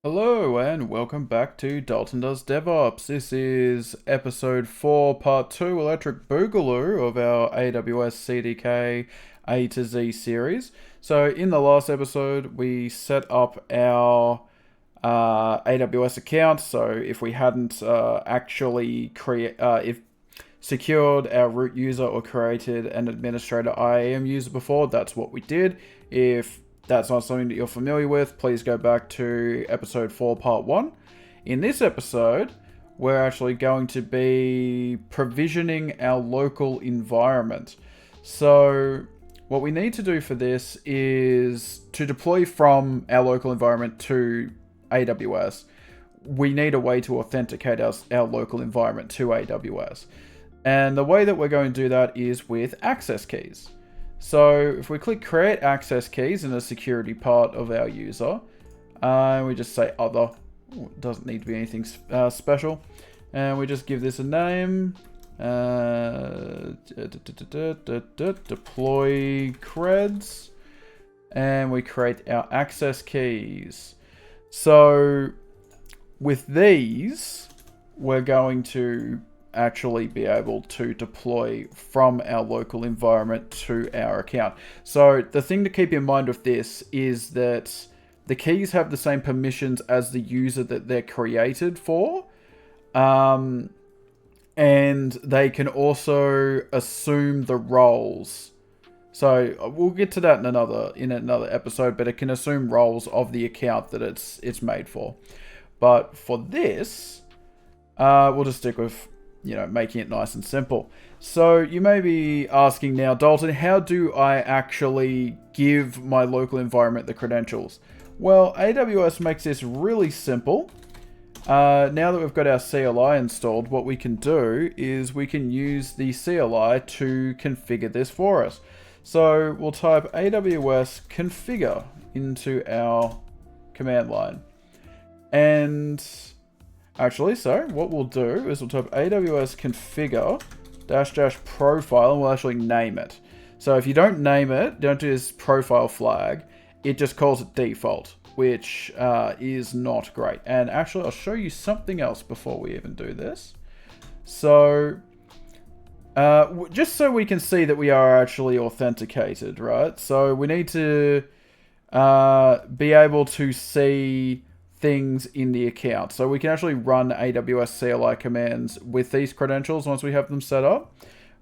Hello and welcome back to Dalton Does DevOps. This is episode 4, part 2, Electric Boogaloo of our AWS CDK A to Z series. So in the last episode, we set up our AWS account. So if we hadn't if secured our root user or created an administrator IAM user before, that's what we did. If that's not something that you're familiar with, please go back to episode 4, part 1. In this episode, we're actually going to be provisioning our local environment. So what we need to do for this is to deploy from our local environment to AWS. We need a way to authenticate our local environment to AWS. And the way that we're going to do that is with access keys. So if we click create access keys in the security part of our user, we just say other, it doesn't need to be anything special, and we just give this a name, deploy-creds, and we create our access keys. So with these, we're going to actually be able to deploy from our local environment to our account. So the thing to keep in mind with this is that the keys have the same permissions as the user that they're created for. And they can also assume the roles. So we'll get to that in another episode, but it can assume roles of the account that it's made for. But for this, we'll just stick with making it nice and simple. So you may be asking now, Dalton, how do I actually give my local environment the credentials? Well, AWS makes this really simple. Now that we've got our CLI installed, what we can do is we can use the CLI to configure this for us. So we'll type AWS configure into our command line. And actually, so what we'll do is we'll type AWS configure -- profile, and we'll actually name it. So if you don't name it, don't do this profile flag, it just calls it default, which is not great. And actually, I'll show you something else before we even do this. So just so we can see that we are actually authenticated, right? So we need to be able to see things in the account. So we can actually run AWS CLI commands with these credentials once we have them set up.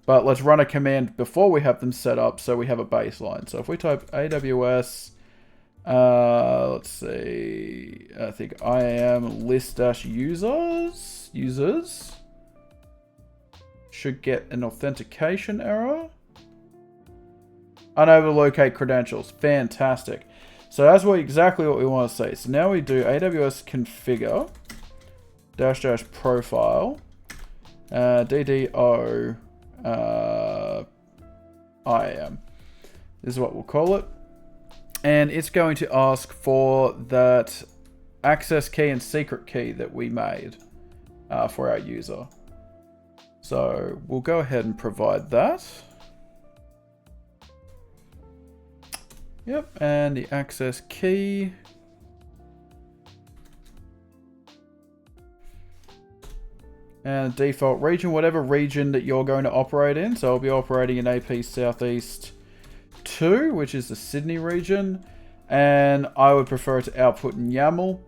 But let's run a command before we have them set up so we have a baseline. So if we type AWS, let's see, I think IAM list-users should get an authentication error. Unable to locate credentials. Fantastic. So that's exactly what we want to see. So now we do AWS configure -- profile DDO IAM. This is what we'll call it. And it's going to ask for that access key and secret key that we made for our user. So we'll go ahead and provide that. Yep, and the access key. And default region, whatever region that you're going to operate in. So I'll be operating in AP Southeast 2, which is the Sydney region. And I would prefer it to output in YAML.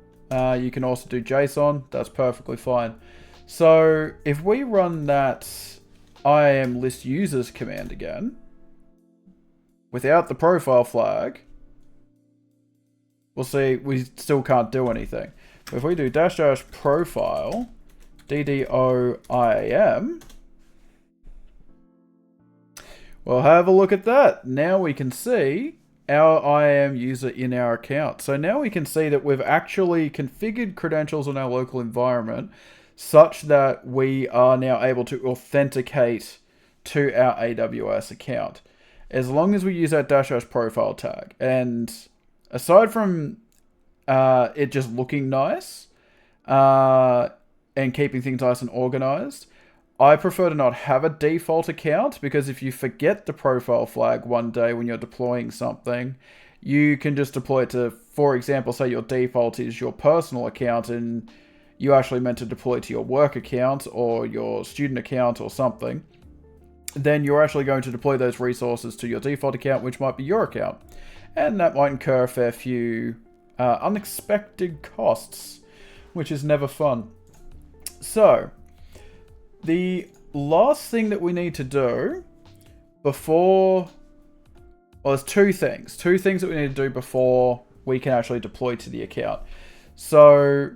You can also do JSON. That's perfectly fine. So if we run that IAM list users command again, without the profile flag, we'll see we still can't do anything. But if we do -- profile DDO IAM, we'll have a look at that. Now we can see our IAM user in our account. So now we can see that we've actually configured credentials on our local environment such that we are now able to authenticate to our AWS account, as long as we use that -- profile tag. And aside from it just looking nice and keeping things nice and organized, I prefer to not have a default account, because if you forget the profile flag one day when you're deploying something, you can just deploy it to, for example, say your default is your personal account and you actually meant to deploy to your work account or your student account or something. Then you're actually going to deploy those resources to your default account, which might be your account. And that might incur a fair few unexpected costs, which is never fun. So, the last thing that we need to do before... Well, there's two things. Two things that we need to do before we can actually deploy to the account. So,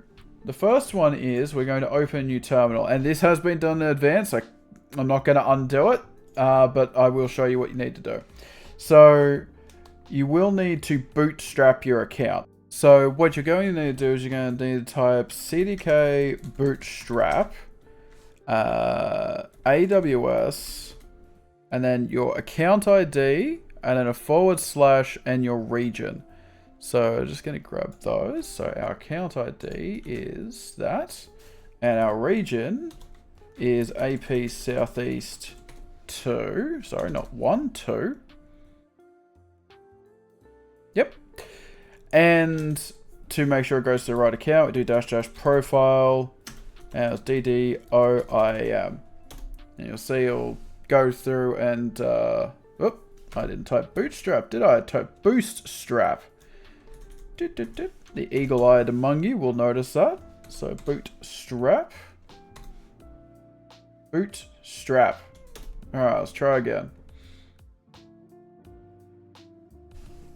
the first one is we're going to open a new terminal. And this has been done in advance. I'm not going to undo it, but I will show you what you need to do. So, you will need to bootstrap your account. So, what you're going to need to do is you're going to need to type CDK bootstrap, AWS, and then your account ID, and then a / and your region. So, just going to grab those. So, our account ID is that, and our region is AP Southeast 2. Sorry, not 1, 2. Yep. And to make sure it goes to the right account, we do -- profile, and it's DDOIAM. And you'll see it'll go through and, I didn't type bootstrap, did I? I typed bootstrap. The eagle-eyed among you will notice that. So bootstrap. Bootstrap. Alright, let's try again.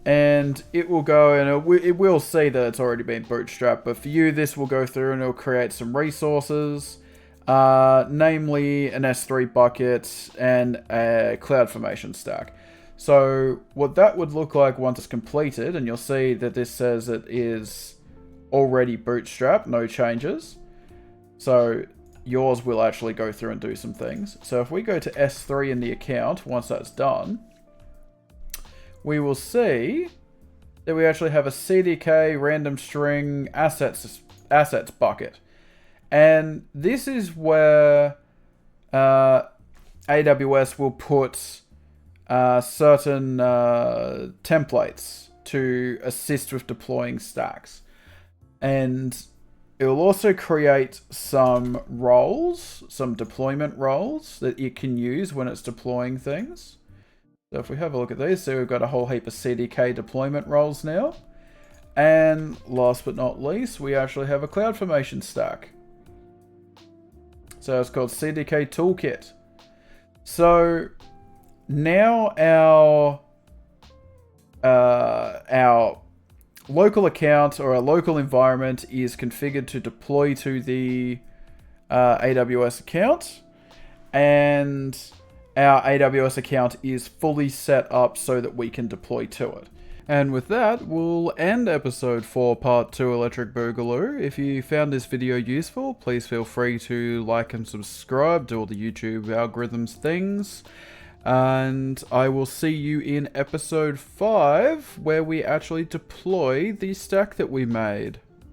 And it will go and it will see that it's already been bootstrapped. But for you, this will go through and it'll create some resources. Namely an S3 bucket and a CloudFormation stack. So what that would look like once it's completed, and you'll see that this says it is already bootstrapped, no changes. So yours will actually go through and do some things. So if we go to S3 in the account, once that's done, we will see that we actually have a CDK random string assets bucket. And this is where AWS will put certain templates to assist with deploying stacks. And it will also create some roles, some deployment roles that you can use when it's deploying things. So if we have a look at these, so we've got a whole heap of CDK deployment roles now. And last but not least, we actually have a CloudFormation stack. So it's called CDK Toolkit. So now our local account or our local environment is configured to deploy to the AWS account, and our AWS account is fully set up so that we can deploy to it. And with that, we'll end episode 4, part 2, Electric Boogaloo. If you found this video useful, please feel free to like and subscribe, do all the YouTube algorithms things. And I will see you in episode 5, where we actually deploy the stack that we made.